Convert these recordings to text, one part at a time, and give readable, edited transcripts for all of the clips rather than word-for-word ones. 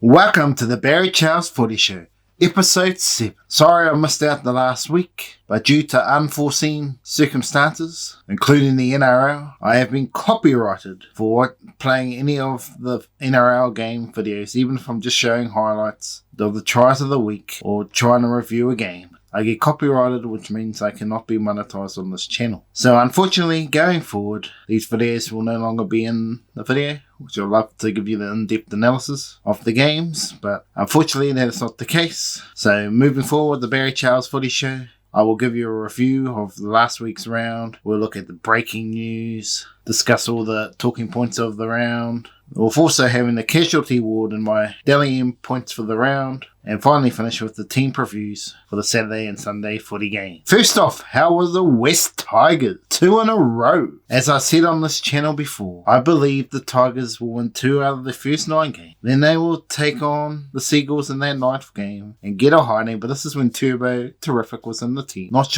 Welcome to the Barry Charles Footy Show, episode 7. Sorry I missed out the last week, but due to unforeseen circumstances, including the NRL, I have been copyrighted for playing any of the NRL game videos, even if I'm just showing highlights of the tries of the week or trying to review a game. I get copyrighted, which means I cannot be monetized on this channel. So unfortunately, going forward, these videos will no longer be in the video, which I'd love to give you the in-depth analysis of the games, but unfortunately that is not the case. So moving forward, the Barry Charles Footy Show, I will give you a review of the last week's round. We'll look at the breaking news, discuss all the talking points of the round. We'll also having the casualty award and my daily end points for the round. And finally finish with the team previews for the Saturday and Sunday footy game. First off, how was the West Tigers? 2 in a row. As I said on this channel before, I believe the Tigers will win 2 out of the first 9 games. Then they will take on the Seagulls in their 9th game and get a hiding. But this is when Turbo Terrific was in the team. Not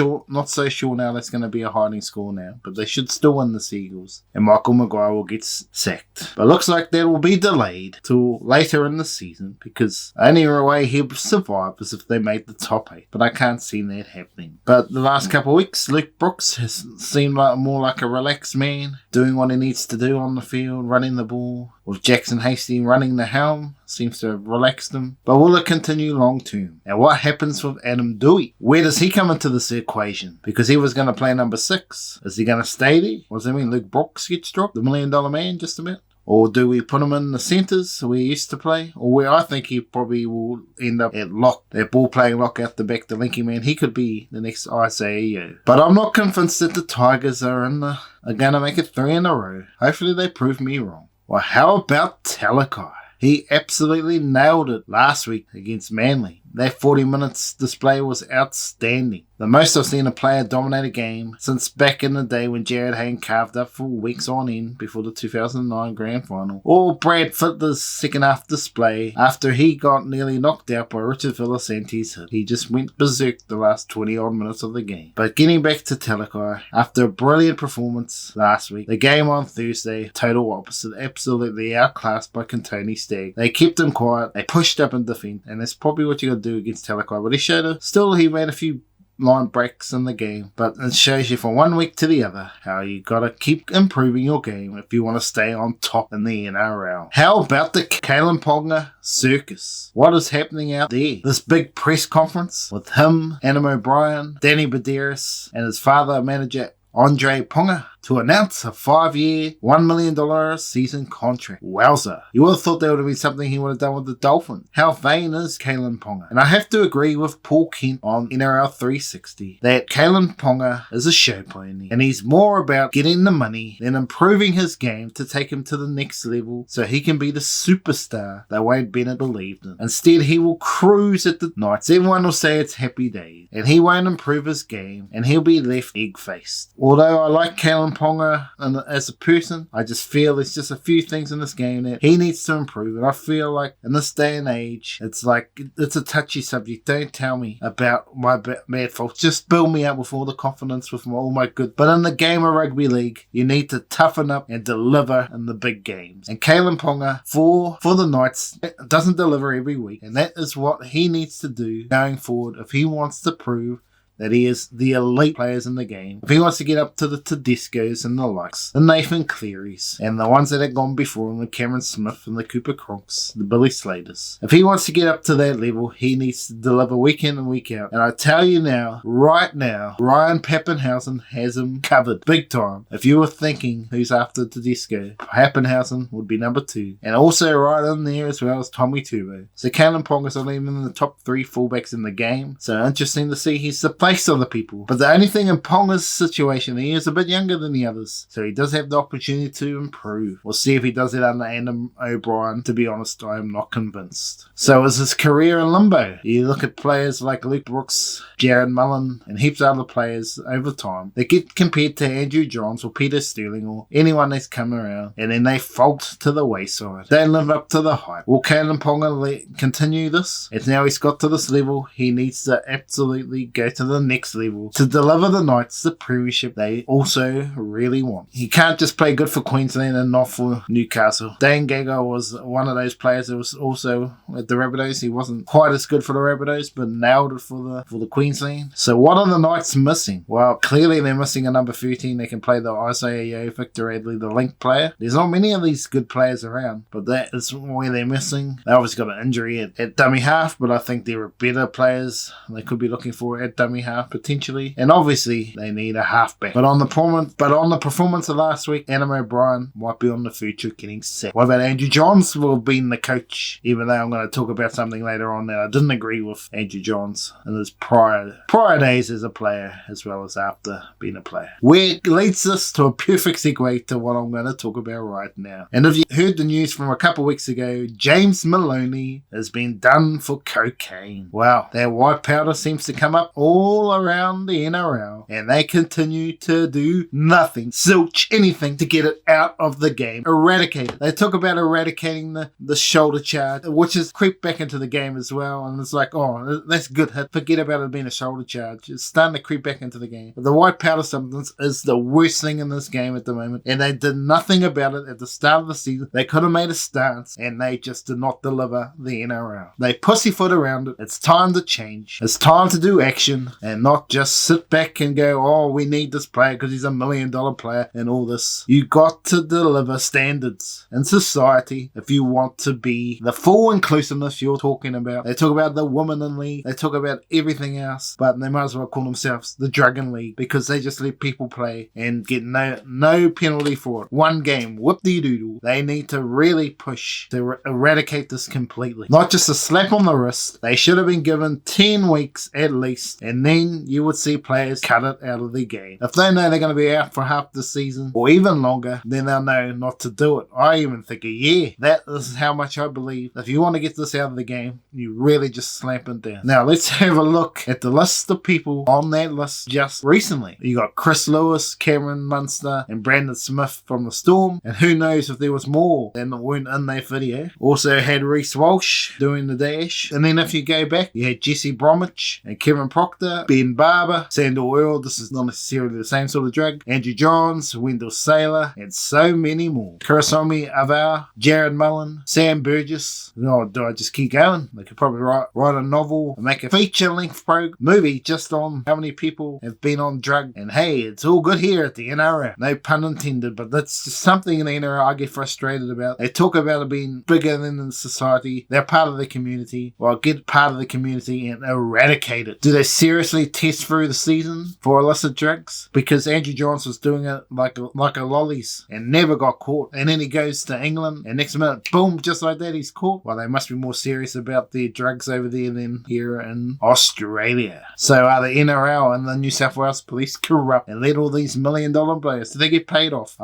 so sure now that's going to be a hiding score now. But they should still win the Seagulls. And Michael Maguire will get sacked. But looks like that will be delayed till later in the season. Because the only way he'll survive as if they made the top 8, but I can't see that happening. But the last couple of weeks, Luke Brooks has seemed more like a relaxed man, doing what he needs to do on the field, running the ball. With Jackson Hastings running the helm, seems to have relaxed him. But will it continue long term? Now what happens with Adam Dewey? Where does he come into this equation? Because he was going to play number 6. Is he going to stay there? What does that mean? Luke Brooks gets dropped? The $1 million man just about? Or do we put him in the centres where he used to play? Or where I think he probably will end up at lock, that ball playing lock out the back, the linking man. He could be the next Isaiah. But I'm not convinced that the Tigers are going to make it 3 in a row. Hopefully they prove me wrong. Well, how about Talakai? He absolutely nailed it last week against Manly. That 40 minutes display was outstanding. The most I've seen a player dominate a game since back in the day when Jared Hayne carved up for weeks on end before the 2009 Grand Final. Or Brad Fittler's second half display after he got nearly knocked out by Richard Villasante's hit. He just went berserk the last 20 odd minutes of the game. But getting back to Talakai, after a brilliant performance last week, the game on Thursday, total opposite, absolutely outclassed by Contoni Stagg. They kept him quiet, they pushed up in defence, and that's probably what you got to do against Talakai. But he showed it. Still, he made a few line breaks in the game, but it shows you from one week to the other how you gotta keep improving your game if you want to stay on top in the NRL. How about the Kayln Ponga circus? What is happening out there? This big press conference with him, Adam O'Brien, Danny Badaris, and his father, manager Andre Ponga, to announce a 5-year, $1 million season contract. Wowza. You would have thought that would have been something he would have done with the Dolphins. How vain is Kayln Ponga? And I have to agree with Paul Kent on NRL 360 that Kayln Ponga is a show pony and he's more about getting the money than improving his game to take him to the next level so he can be the superstar that Wade Bennett believed in. Instead, he will cruise at the Knights. Everyone will say it's happy days and he won't improve his game and he'll be left egg-faced. Although I like Kayln Ponga as a person, I just feel there's just a few things in this game that he needs to improve. And I feel like in this day and age, it's a touchy subject. Don't tell me about my bad faults. Just build me up with all the confidence, with all my good. But in the game of rugby league, you need to toughen up and deliver in the big games. And Kayln Ponga for the Knights doesn't deliver every week. And that is what he needs to do going forward if he wants to prove that he is the elite players in the game. If he wants to get up to the Tedescos and the likes, the Nathan Clearys, and the ones that have gone before him, the Cameron Smith and the Cooper Cronks, the Billy Slaters. If he wants to get up to that level, he needs to deliver week in and week out. And I tell you now, right now, Ryan Pappenhausen has him covered big time. If you were thinking who's after Tedesco, Pappenhausen would be number 2. And also right in there as well as Tommy Turbo. So Kayln Ponga's not even in the top 3 fullbacks in the game. So interesting to see he's the place other people. But the only thing in Ponga's situation, he is a bit younger than the others, so he does have the opportunity to improve. We'll see if he does it under Adam O'Brien. To be honest, I am not convinced. So is his career in limbo? You look at players like Luke Brooks, Jared Mullen, and heaps of other players over time. They get compared to Andrew Johns or Peter Sterling or anyone that's come around, and then they fault to the wayside. They live up to the hype. Will Kayln Ponga continue this? As now he's got to this level, he needs to absolutely go to the the next level to deliver the Knights the premiership they also really want. He can't just play good for Queensland and not for Newcastle. Dane Gagai was one of those players that was also at the Rabbitohs. He wasn't quite as good for the Rabbitohs, but nailed it for the Queensland. So what are the Knights missing? Well, clearly they're missing a number 13 that can play the Isaiah Yeo, Victor Adley, the link player. There's not many of these good players around, but that is where they're missing. They obviously got an injury at dummy half, but I think there are better players they could be looking for at dummy half potentially. And obviously they need a halfback. But on the performance of last week, Adam O'Brien might be on the future getting sacked. What about Andrew Johns? Will have been the coach, even though I'm going to talk about something later on that I didn't agree with Andrew Johns in his prior days as a player as well as after being a player. Where leads us to a perfect segue to what I'm going to talk about right now. And if you heard the news from a couple of weeks ago, James Maloney has been done for cocaine. Wow, that white powder seems to come up all around the NRL and they continue to do nothing, zilch, anything to get it out of the game. Eradicate it. They talk about eradicating the shoulder charge, which has creeped back into the game as well, and it's like, oh, that's good hit. Forget about it being a shoulder charge. It's starting to creep back into the game. But the white powder substance is the worst thing in this game at the moment, and they did nothing about it at the start of the season. They could have made a stance, and they just did not deliver the NRL. They pussyfoot around it. It's time to change. It's time to do action, and not just sit back and go, oh, we need this player because he's $1 million player and all this. You got to deliver standards in society if you want to be the full inclusiveness you're talking about. They talk about the women in league. They talk about everything else, but they might as well call themselves the drug in league because they just let people play and get no penalty for it. One game, whoop-de-doodle. They need to really push to eradicate this completely. Not just a slap on the wrist. They should have been given 10 weeks at least, and then you would see players cut it out of the game. If they know they're going to be out for half the season or even longer, then they'll know not to do it. I even think a year. That is how much I believe. If you want to get this out of the game, you really just slamp it down. Now, let's have a look at the list of people on that list just recently. You got Chris Lewis, Cameron Munster, and Brandon Smith from the Storm, and who knows if there was more than weren't in that video. Also had Reece Walsh doing the dash, and then if you go back, you had Jesse Bromwich and Kevin Proctor, Ben Barber, Sandor Earl, this is not necessarily the same sort of drug, Andrew Johns, Wendell Saylor, and so many more. Karasomi Avar, Jared Mullen, Sam Burgess. Oh, do I just keep going? They could probably write a novel and make a feature-length movie just on how many people have been on drug. And hey, it's all good here at the NRL. No pun intended, but that's just something in the NRL I get frustrated about. They talk about it being bigger than the society. They're part of the community. Well, get part of the community and eradicate it. Do they seriously test through the season for illicit drugs? Because Andrew Johns was doing it like a lollies and never got caught. And then he goes to England and next minute, boom, just like that, he's caught. Well, they must be more serious about their drugs over there than here in Australia. So are the NRL and the New South Wales police corrupt and let all these $1 million players, do they get paid off?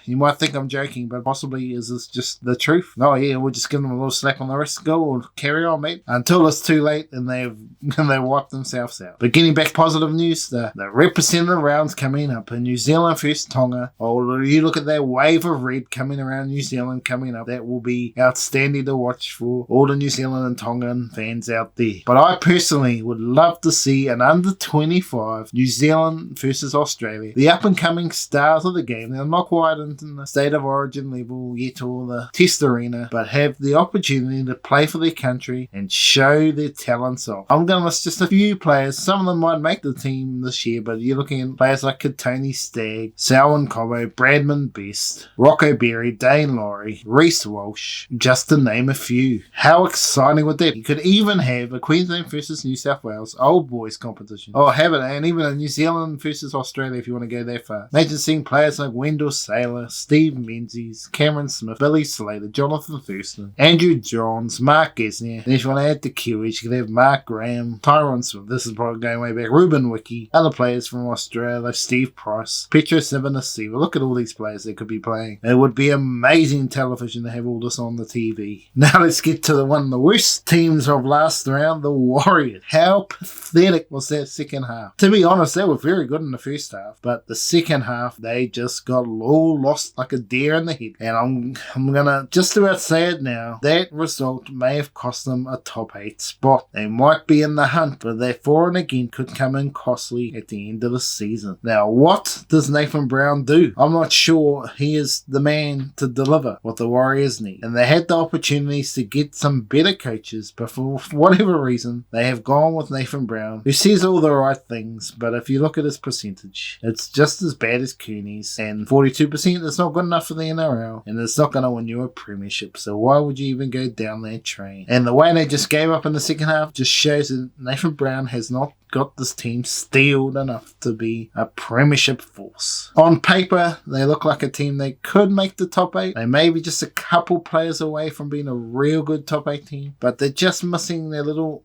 You might think I'm joking, but possibly is this just the truth? No, yeah, we'll just give them a little slap on the wrist, go and carry on, mate, until it's too late and they wipe themselves out. But getting back positive news, the representative rounds coming up in New Zealand first Tonga. Oh, you look at that wave of red coming around New Zealand coming up. That will be outstanding to watch for all the New Zealand and Tongan fans out there. But I personally would love to see an under 25 New Zealand versus Australia. The up and coming stars of the game. They're not quite into the state of origin level yet or the test arena, but have the opportunity to play for their country and show their talents off. I'm going to list just a few players. Some of them might make the team this year, but you're looking at players like Katoni Stagg, Selwyn Cobbo, Bradman Best, Rocco Berry, Dane Laurie, Reece Walsh, just to name a few. How exciting would that be? You could even have a Queensland versus New South Wales old boys competition. Oh, have it, and even a New Zealand versus Australia if you want to go that far. Imagine seeing players like Wendell Saylor, Steve Menzies, Cameron Smith, Billy Slater, Jonathan Thurston, Andrew Johns, Mark Gesner. Then if you want to add the Kiwis, you could have Mark Graham, Tyrone Smith, this is probably going way back, Ruben Wiki, other players from Australia like Steve Price, Petro Sivanasiva. Look at all these players they could be playing. It would be amazing television to have all this on the TV. Now let's get to one of the worst teams of last round, the Warriors. How pathetic was that second half? To be honest, they were very good in the first half, but the second half, they just got all lost like a deer in the head. And I'm gonna just about say it now. That result may have cost them a top 8 spot. They might be in the hunt, but they're 4 again could come in costly at the end of the season. Now, what does Nathan Brown do? I'm not sure he is the man to deliver what the Warriors need. And they had the opportunities to get some better coaches, but for whatever reason, they have gone with Nathan Brown, who says all the right things, but if you look at his percentage, it's just as bad as Cooney's, and 42% is not good enough for the NRL, and it's not going to win you a premiership, so why would you even go down that train? And the way they just gave up in the second half just shows that Nathan Brown has not got this team steeled enough to be a premiership force. On paper, they look like a team that could make the top 8. They may be just a couple players away from being a real good top 8 team, but they're just missing their little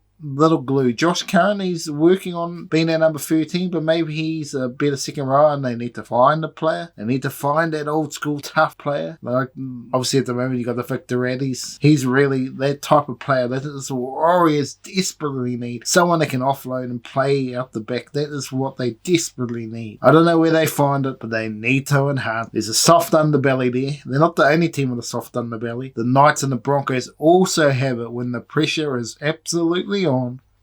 glue. Josh Curran, he's working on being our number 13, but maybe he's a better second rower and they need to find a player. They need to find that old school tough player. Like, obviously at the moment you got the Victor Raddies. He's really that type of player that the Warriors desperately need. Someone that can offload and play out the back. That is what they desperately need. I don't know where they find it, but they need to enhance. There's a soft underbelly there. They're not the only team with a soft underbelly. The Knights and the Broncos also have it when the pressure is absolutely on.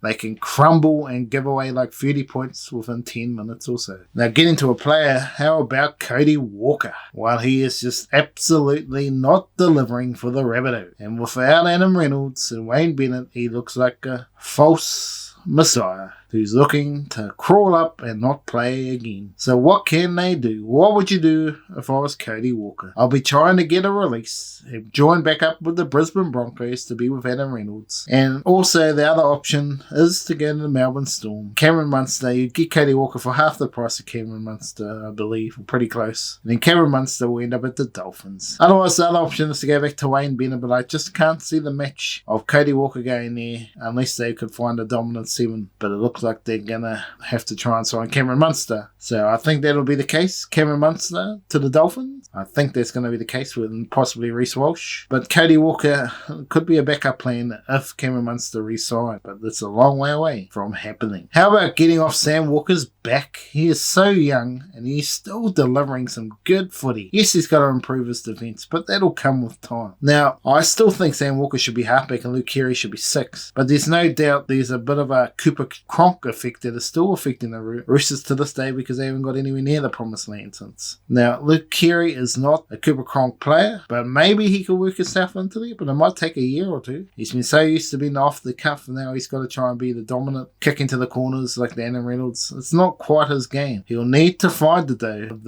They can crumble and give away like 30 points within 10 minutes or so. Now, getting to a player, how about Cody Walker? Well, he is just absolutely not delivering for the Rabbitohs. And without Adam Reynolds and Wayne Bennett, he looks like a false messiah who's looking to crawl up and not play again. So what can they do? What would you do if I was Cody Walker? I'll be trying to get a release, join back up with the Brisbane Broncos to be with Adam Reynolds. And also the other option is to go to the Melbourne Storm. Cameron Munster, you'd get Cody Walker for half the price of Cameron Munster, I believe, or pretty close. And then Cameron Munster will end up at the Dolphins. Otherwise, the other option is to go back to Wayne Bennett, but I just can't see the match of Cody Walker going there unless they could find a dominant 7. But it looks like they're gonna have to try and sign Cameron Munster. So I think that'll be the case. Cameron Munster to the Dolphins. I think that's going to be the case with possibly Reece Walsh. But Cody Walker could be a backup plan if Cameron Munster re-signed. But that's a long way away from happening. How about getting off Sam Walker's back? He is so young and he's still delivering some good footy. Yes, he's got to improve his defence, but that'll come with time. Now, I still think Sam Walker should be halfback and Luke Keary should be 6. But there's no doubt there's a bit of a Cooper Cronk effect that is still affecting the Roosters to this day because they haven't got anywhere near the promised land since. Now, Luke Keary is not a Cooper Cronk player, but maybe he could work himself into it, but it might take a year or two. He's been so used to being off the cuff, and now he's got to try and be the dominant, kick into the corners like Adam Reynolds. It's not quite his game. He'll need to find the day of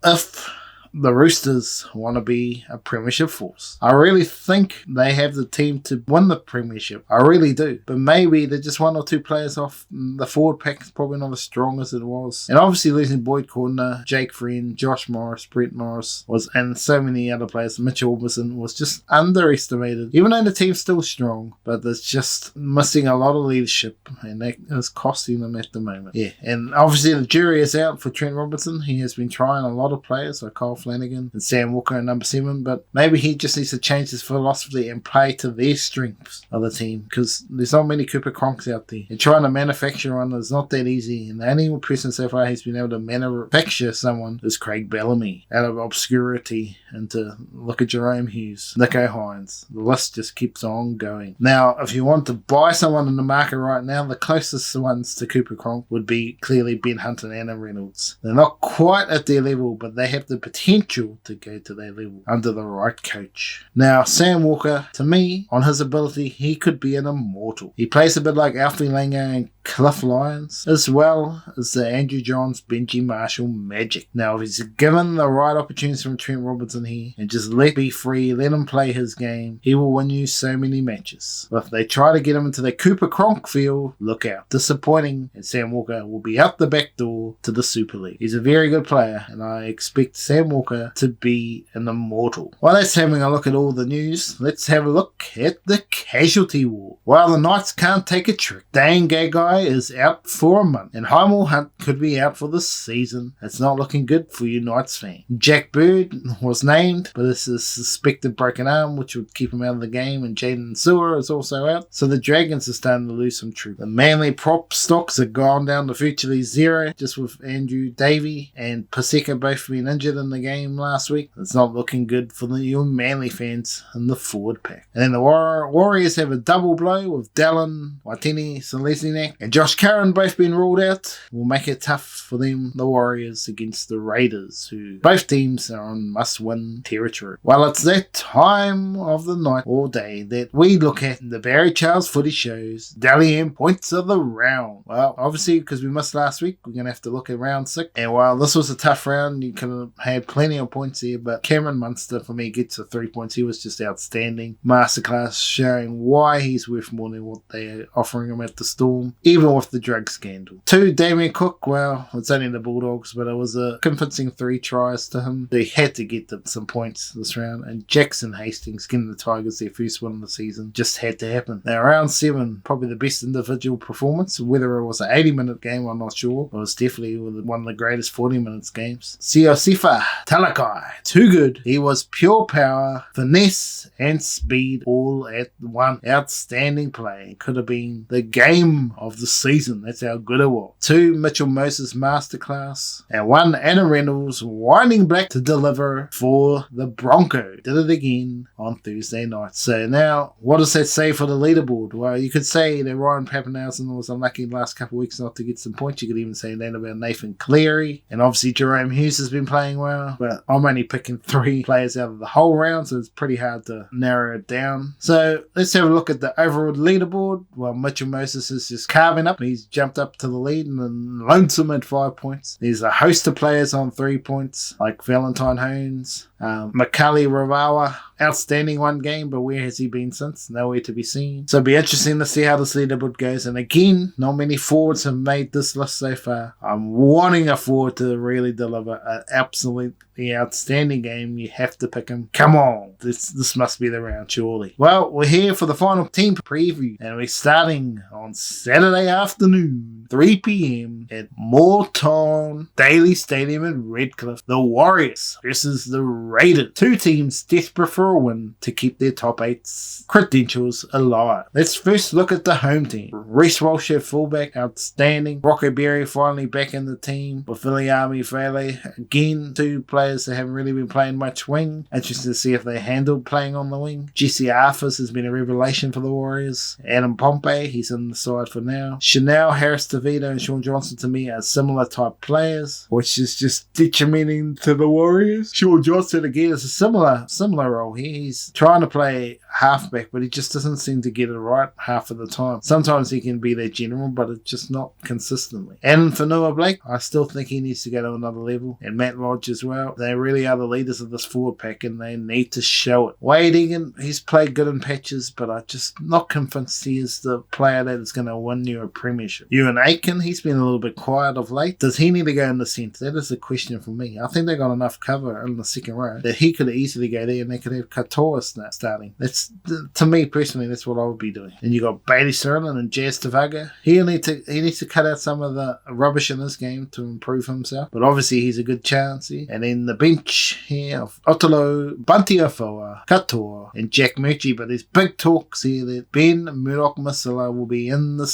if the Roosters want to be a premiership force. I really think they have the team to win the premiership. I really do. But maybe they're just 1 or 2 players off. The forward pack is probably not as strong as it was. And obviously losing Boyd Cordner, Jake Friend, Josh Morris, Brett Morris, and so many other players, Mitchell Orbison, was just underestimated. Even though the team's still strong, but it's just missing a lot of leadership, and that is costing them at the moment. Yeah, and obviously the jury is out for Trent Robinson. He has been trying a lot of players like Kyle Flanagan and Sam Walker at number 7, but maybe he just needs to change his philosophy and play to their strengths of the team, because there's not many Cooper Cronks out there, and trying to manufacture one is not that easy. And the only person so far who's been able to manufacture someone is Craig Bellamy out of obscurity into look at Jerome Hughes, Nico Hines. The list just keeps on going. Now, if you want to buy someone in the market right now, the closest ones to Cooper Cronk would be clearly Ben Hunt and Adam Reynolds. They're not quite at their level, but they have the potential to go to their level under the right coach. Now, Sam Walker, to me, on his ability, he could be an immortal. He plays a bit like Alfie Langer and Cliff Lyons, as well as the Andrew Johns, Benji Marshall magic. Now, if he's given the right opportunities from Trent Robinson here, and just be free, let him play his game, he will win you so many matches. But if they try to get him into the Cooper Cronk field, look out. Disappointing, and Sam Walker will be out the back door to the Super League. He's a very good player, and I expect Sam Walker to be an immortal. While that's having a look at all the news, let's have a look at the casualty war. While the Knights can't take a trick, Dane Gagai is out for a month, and Hymel Hunt could be out for the season. It's not looking good for you Knights fans. Jack Bird was named, but this is suspected broken arm, which would keep him out of the game, and Jaden Sewer is also out. So the Dragons are starting to lose some troops. The Manly prop stocks are gone down to virtually zero, just with Andrew Davey and Paseka both being injured in the game last week. It's not looking good for the Manly fans in the forward pack. And then the Warriors have a double blow with Dallin, Waitini, Selesniak, and Josh Curran both been ruled out. Will make it tough for them, the Warriors, against the Raiders, who both teams are on must-win territory. Well, it's that time of the night all day that we look at the Barry Charles Footy Show's Dally M points of the round. Well, obviously, because we missed last week, we're going to have to look at round 6. And while this was a tough round, you could have had plenty of points here, but Cameron Munster, for me, gets the 3 points. He was just outstanding. Masterclass showing why he's worth more than what they're offering him at the Storm, even with the drug scandal. 2, Damien Cook, well, it's only the Bulldogs, but it was a convincing 3 tries to him. They had to get some points this round. And Jackson Hastings getting the Tigers their first win of the season just had to happen. Now, round 7, probably the best individual performance. Whether it was an 80-minute game, I'm not sure. It was definitely one of the greatest 40-minutes games. Siosifa Talakai, too good. He was pure power, finesse, and speed all at one. Outstanding play. Could have been the game of the season. That's how good it was. 2, Mitchell Moses masterclass. And 1, Adam Reynolds winding back to deliver for the Broncos. Did it again on Thursday night. So now, what does that say for the leaderboard? Well, you could say that Ryan Papenhuyzen was unlucky the last couple of weeks not to get some points. You could even say that about Nathan Cleary. And obviously Jerome Hughes has been playing well. But I'm only picking 3 players out of the whole round, so it's pretty hard to narrow it down. So let's have a look at the overall leaderboard. Well, Mitchell Moses is just carving up. He's jumped up to the lead and lonesome at 5 points. There's a host of players on 3 points, like Valentine Holmes, Makali Ravawa, outstanding one game, but where has he been since? Nowhere to be seen. So it'll be interesting to see how this leaderboard goes. And again, not many forwards have made this list so far. I'm wanting a forward to really deliver an absolutely outstanding game. You have to pick him. Come on. This must be the round, surely. Well, we're here for the final team preview, and we're starting on Saturday afternoon, 3 p.m. at Moortown Daily Stadium in Redcliffe. The Warriors versus the Raiders. 2 teams desperate for a win to keep their top 8 credentials alive. Let's first look at the home team. Reece Walsh at fullback, outstanding. Rocco Berry finally back in the team with Viliami Vele. Again, 2 players that haven't really been playing much wing. Interesting to see if they handled playing on the wing. Jesse Arthurs has been a revelation for the Warriors. Adam Pompey, he's in the side for now. Chanel, Harris DeVito, and Sean Johnson to me are similar type players, which is just detrimenting to the Warriors. Sean Johnson again is a similar role here. He's trying to play halfback, but he just doesn't seem to get it right half of the time. Sometimes he can be their general, but it's just not consistently. And Fanua Blake, I still think he needs to go to another level. And Matt Lodge as well. They really are the leaders of this forward pack, and they need to show it. Wade Egan, he's played good in patches, but I'm just not convinced he is the player that is going to win you a premiership. Ewan Aiken, he's been a little bit quiet of late. Does he need to go in the centre? That is the question for me. I think they got enough cover in the second row that he could easily go there, and they could have Katoa starting. That's, to me personally, that's what I would be doing. And you got Bailey Sterling and Jazz Tavaga. He needs to cut out some of the rubbish in this game to improve himself. But obviously he's a good chance here. And then the bench here of Otolo, Bunty Afoa, Katoa, and Jack Murchie. But there's big talks here that Ben Murdoch-Masila will be in the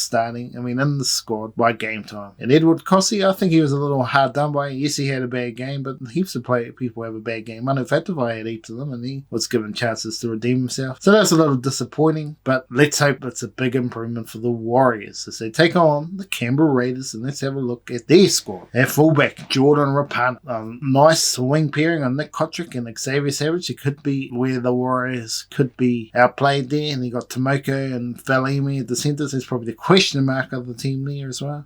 squad by game time. And Edward Kossi, I think he was a little hard done by. Yes, he had a bad game, but heaps of people have a bad game. Manu Fatovai had heaps of them, and he was given chances to redeem himself. So that's a little disappointing, but let's hope it's a big improvement for the Warriors as they take on the Canberra Raiders. And let's have a look at their squad. At fullback, Jordan Rapana. Nice swing pairing on Nick Kotrick and Xavier Savage. It could be where the Warriors could be outplayed there, and you got Tomoko and Falimi at the centres. That's probably the question mark of the team there as well.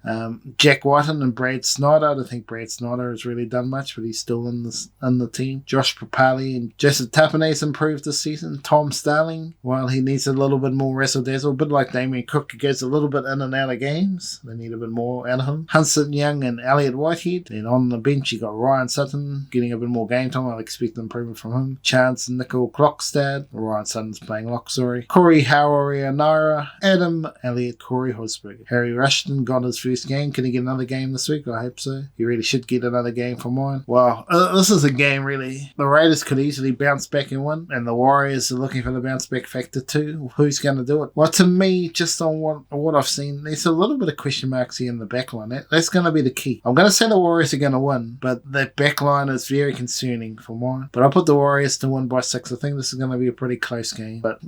Jack Whiten and Brad Snyder. I don't think Brad Snyder has really done much, but he's still in the team. Josh Papali and Joseph Tapane's improved this season. Tom Starling, while he needs a little bit more razzle-dazzle, a bit like Damien Cook, he goes a little bit in and out of games. They need a bit more out of him. Hudson Young and Elliot Whitehead. And on the bench, you got Ryan Sutton getting a bit more game time. I'll expect improvement from him. Chance Nickel Klokstad. Ryan Sutton's playing lock, sorry. Corey Hauerianara. Adam Elliott, Corey Hosberg. Harry Rushton got his first game. Can he get another game this week? I hope so. He really should get another game for mine. Well, this is a game really. The Raiders could easily bounce back and win, and the Warriors are looking for the bounce bounce back factor too. Who's going to do it? Well, to me, just on what I've seen, there's a little bit of question marks here in the backline. That's going to be the key. I'm going to say the Warriors are going to win, but that backline is very concerning for mine. But I'll put the Warriors to win by 6. I think this is going to be a pretty close game. But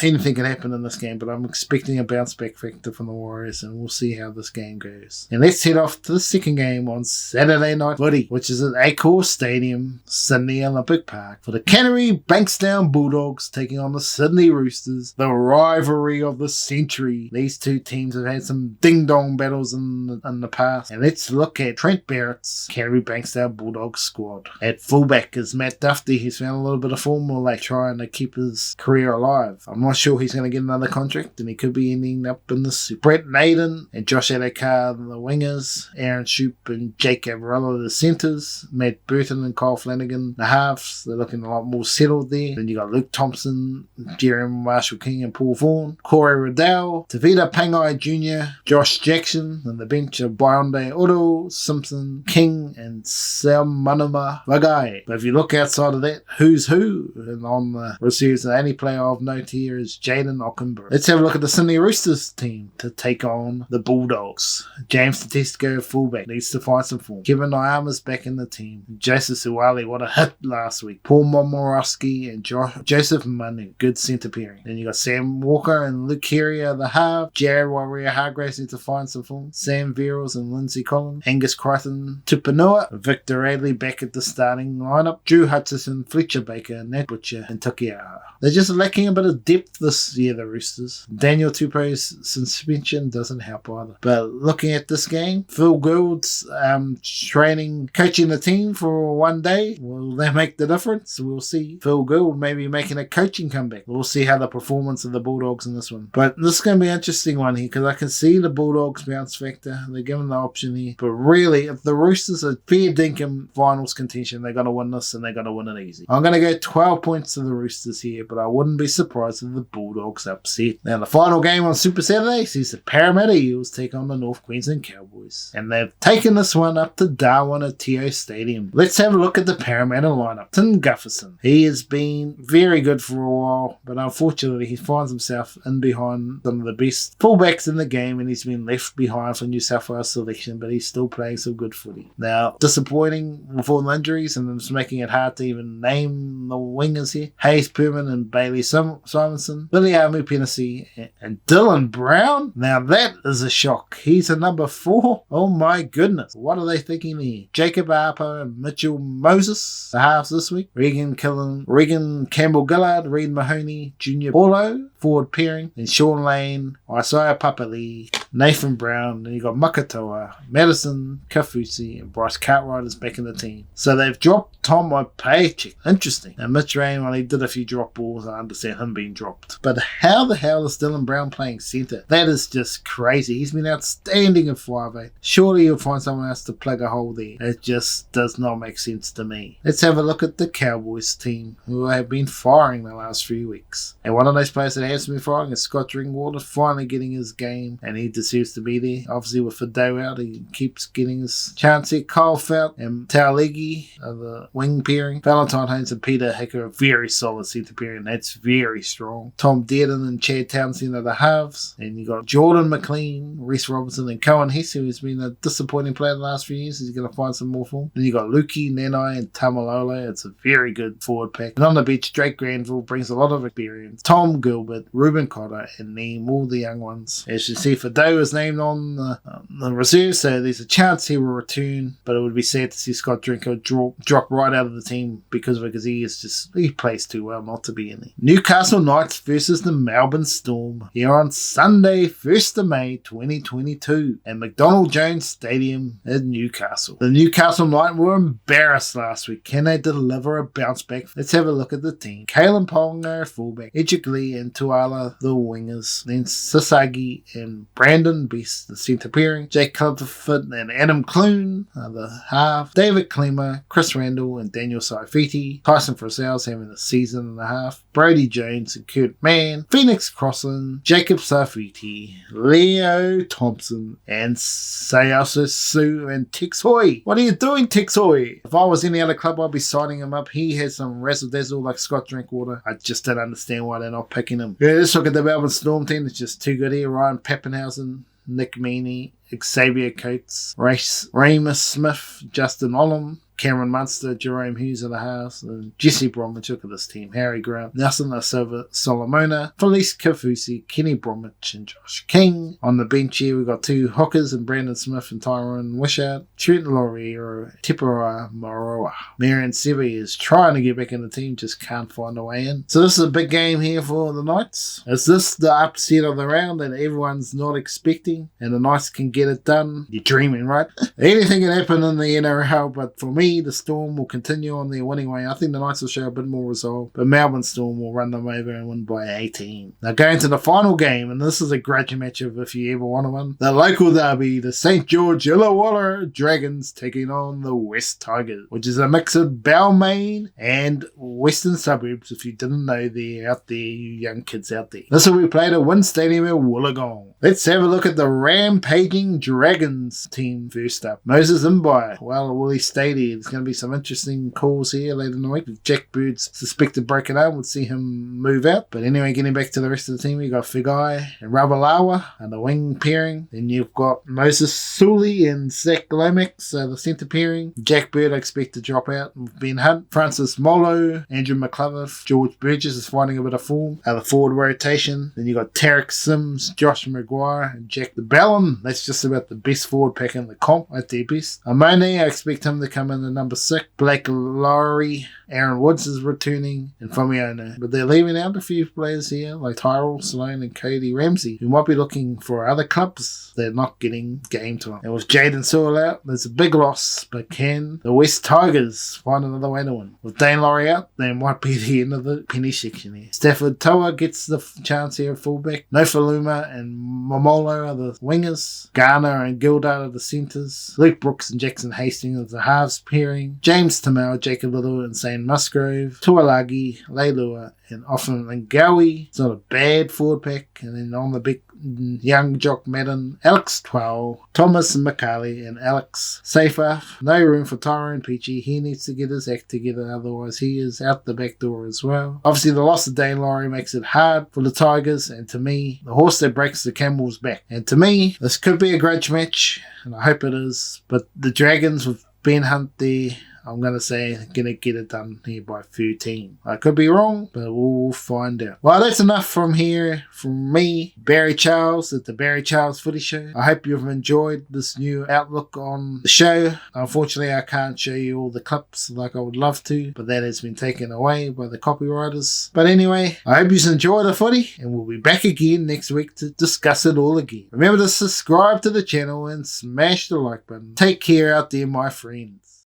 anything can happen in this game, but I'm expecting a bounce back factor from the Warriors, and we'll see how this game goes. And let's head off to the second game on Saturday Night Footy, which is at Accor Stadium, Sydney Olympic Park, for the Canterbury Bankstown Bulldogs taking on the Sydney Roosters, the rivalry of the century. These two teams have had some ding-dong battles in the past. And let's look at Trent Barrett's Canterbury Bankstown Bulldogs squad. At fullback is Matt Duffy. He's found a little bit of form, or like trying to keep his career alive. I'm not sure he's going to get another contract, and he could be ending up in the Super. Brett Naden and Josh Adokar, the wingers. Aaron Shoup and Jake Gavarello, the centres. Matt Burton and Kyle Flanagan, the halves. They're looking a lot more settled there. Then you got Luke Thompson, Jeremy Marshall King and Paul Vaughan. Corey Riddell, Tavita Pangai Jr., Josh Jackson, and the bench of Bionde Oro, Simpson, King, and Sam Manuma Vagai. But if you look outside of that, who's who? And on the reserves, the only player of note here is Jaden Ockenberg. Let's have a look at the Sydney Roosters team to take on the Bulldogs. James Tedesco, fullback, needs to find some form. Kevin Nyama's back in the team. Joseph Suwali, what a hit last week. Paul Momorowski and Joseph Manu, good centre pairing. Then you got Sam Walker and Luke Carrier, the half. Jared Warrior-Hargraves need to find some form. Sam Verrills and Lindsay Collins. Angus Crichton, Tupanua. Victor Radley back at the starting lineup. Drew Hutchison, Fletcher Baker, Nat Butcher, and Tukiaha. They're just lacking a bit of depth this year, the Roosters. Daniel Tupou's suspension doesn't help either. But looking at this game, Phil Gould's coaching the team for one day. Will that make the difference? We'll see. Phil Gould maybe making a coaching comeback. We'll see how the performance of the Bulldogs in this one. But this is going to be an interesting one here, because I can see the Bulldogs bounce factor. They're given the option here. But really, if the Roosters are fair dinkum finals contention, they're going to win this, and they're going to win it easy. I'm going to go 12 points to the Roosters here, but I wouldn't be surprised if the Bulldogs upset. Now, the final game on Super Saturday sees the Parramatta Eels take on the North Queensland Cowboys. And they've taken this one up to Darwin at Teo Stadium. Let's have a look at the Parramatta lineup. Tim Gufferson. He has been very good for a while, but unfortunately he finds himself in behind some of the best fullbacks in the game, and he's been left behind for New South Wales selection, but he's still playing some good footy. Now, disappointing with all the injuries, and it's making it hard to even name the wingers here. Hayes Perman and Bailey Simonson, Billy Amu-Penisi, and Dylan Brown. Now that is a shock. He's a number 4. Oh my goodness. What are they thinking here? Jacob Arpo and Mitchell Moses, the halves this week. Regan Campbell-Gillard, Reed Mahoney, Junior Paulo, forward pairing. And Sean Lane, Isaiah Papali, Nathan Brown. Then you got Makatoa, Madison, Kafusi, and Bryce Cartwright is back in the team. So they've dropped Tom Opaichik. Interesting. And Mitch Rain, well, he did a few drop balls. I understand him being dropped. But how the hell is Dylan Brown playing centre? That is just crazy. He's been outstanding at 5'8". Surely you'll find someone else to plug a hole there. It just does not make sense to me. Let's have a look at the Cowboys team, who have been firing the last few weeks. And one of those players that has been firing is Scott Drinkwater, finally getting his game, and he deserves to be there. Obviously with Fado out, he keeps getting his chance here. Kyle Felt and Taulegi are the wing pairing. Valentine Haynes and Peter Hicker are very solid centre pairing. That's very strong. Tom Dearden and Chad Townsend are the halves. And you got Jordan McLean, Reece Robinson, and Cohen Hesse, who's been a disappointing player the last few years. He's going to find some more form. Then you got Lukey, Nanai, and Tamalolo. It's a very good forward pack. And on the bench, Drake Granville brings a lot of experience. Tom Gilbert, Ruben Cotter, and Neem, all the young ones. As you see, Fado is named on the reserve, so there's a chance he will return, but it would be sad to see Scott Drinker drop right out of the team because he plays too well not to be in there. Newcastle Knights versus the Melbourne Storm here on Sunday, 1st of May 2022 at McDonald Jones Stadium in Newcastle. The Newcastle Knights were embarrassed last week. Can they deliver a bounce back? Let's have a look at the team. Kayln Ponga, fullback. Ejik Lee and Tuala, the wingers. Then Sasagi and Brandon Brandon Best, the centre pairing. Jake Clubfoot and Adam Clune are the half. David Klima, Chris Randall and Daniel Saifiti. Tyson Frizzell's having a season and a half. Brody Jones and Kurt Mann. Phoenix Crossland, Jacob Saifiti, Leo Thompson, and Sayasa Sue and Tex Hoy. What are you doing, Tex Hoy? If I was any other club, I'd be signing him up. He has some razzle-dazzle like Scott Drinkwater. I just don't understand why they're not picking him. Yeah, let's look at the Melbourne Storm team. It's just too good here. Ryan Pappenhausen, Nick Meaney, Xavier Coates, Ramus Smith, Justin Olam, Cameron Munster, Jerome Hughes of the house, and Jesse Bromwich. Look at this team. Harry Grant, Nelson Da Silva, Solomona, Felice Kafusi, Kenny Bromwich, and Josh King. On the bench here, we've got two hookers and Brandon Smith and Tyrone Wishart, Trent Laurier, Tipura Moroa. Marion Sevi is trying to get back in the team, just can't find a way in. So this is a big game here for the Knights. Is this the upset of the round that everyone's not expecting, and the Knights can get it done? You're dreaming, right? Anything can happen in the NRL, but for me, the Storm will continue on their winning way. I think the Knights will show a bit more resolve, but Melbourne Storm will run them over and win by 18. Now going to the final game, and this is a grudge matchup if you ever want one. The local derby, the St. George Illawarra Dragons taking on the West Tigers, which is a mix of Balmain and Western Suburbs, if you didn't know they're out there, you young kids out there. This will be played at Wynn Stadium at Wollongong. Let's have a look at the rampaging Dragons team first up. Moses Imbai. Well, will he stay there? There's going to be some interesting calls here later in the week. If Jack Bird's suspected broken arm, we'll see him move out. But anyway, getting back to the rest of the team, we've got Figai and Ravalawa and the wing pairing. Then you've got Moses Sully and Zach Lomax, the centre pairing. Jack Bird, I expect to drop out with Ben Hunt. Francis Molo, Andrew McCullough, George Burgess is finding a bit of form. The forward rotation. Then you've got Tarek Sims, Josh Maguire, and Jack the Bellum. That's just about the best forward pack in the comp at their best. Amone, I expect him to come in the number 6. Blake Lowry, Aaron Woods is returning, and Fumiona. But they're leaving out a few players here, like Tyrell Sloan and Cody Ramsey, who might be looking for other clubs. They're not getting game time. And with Jaden Sewell out, there's a big loss, but can the West Tigers find another way to win? With Dane Laurie out, they might be the end of the penny section here. Stafford Toa gets the chance here at fullback. Nofaluma and Momolo are the wingers. Garner and Gildart are the centres. Luke Brooks and Jackson Hastings are the halves pairing. James Tamau, Jacob Little and Zane Musgrove. Tuolagi, Leilua and Often Ngawi. It's not a bad forward pack. And then on the big young Jock Madden, Alex Twell, Thomas McCarley and Alex Safer. No room for Tyrone Peachy. He needs to get his act together, otherwise he is out the back door as well. Obviously the loss of Dane Laurie makes it hard for the Tigers, and to me, the horse that breaks the camel's back. And to me, this could be a grudge match, and I hope it is. But the Dragons with Ben Hunt there, I'm going to say going to get it done here by 13. I could be wrong, but we'll find out. Well, that's enough from here from me, Barry Charles, at the Barry Charles Footy Show. I hope you've enjoyed this new outlook on the show. Unfortunately, I can't show you all the clips like I would love to, but that has been taken away by the copywriters. But anyway, I hope you enjoy the footy, and we'll be back again next week to discuss it all again. Remember to subscribe to the channel and smash the like button. Take care out there, my friends.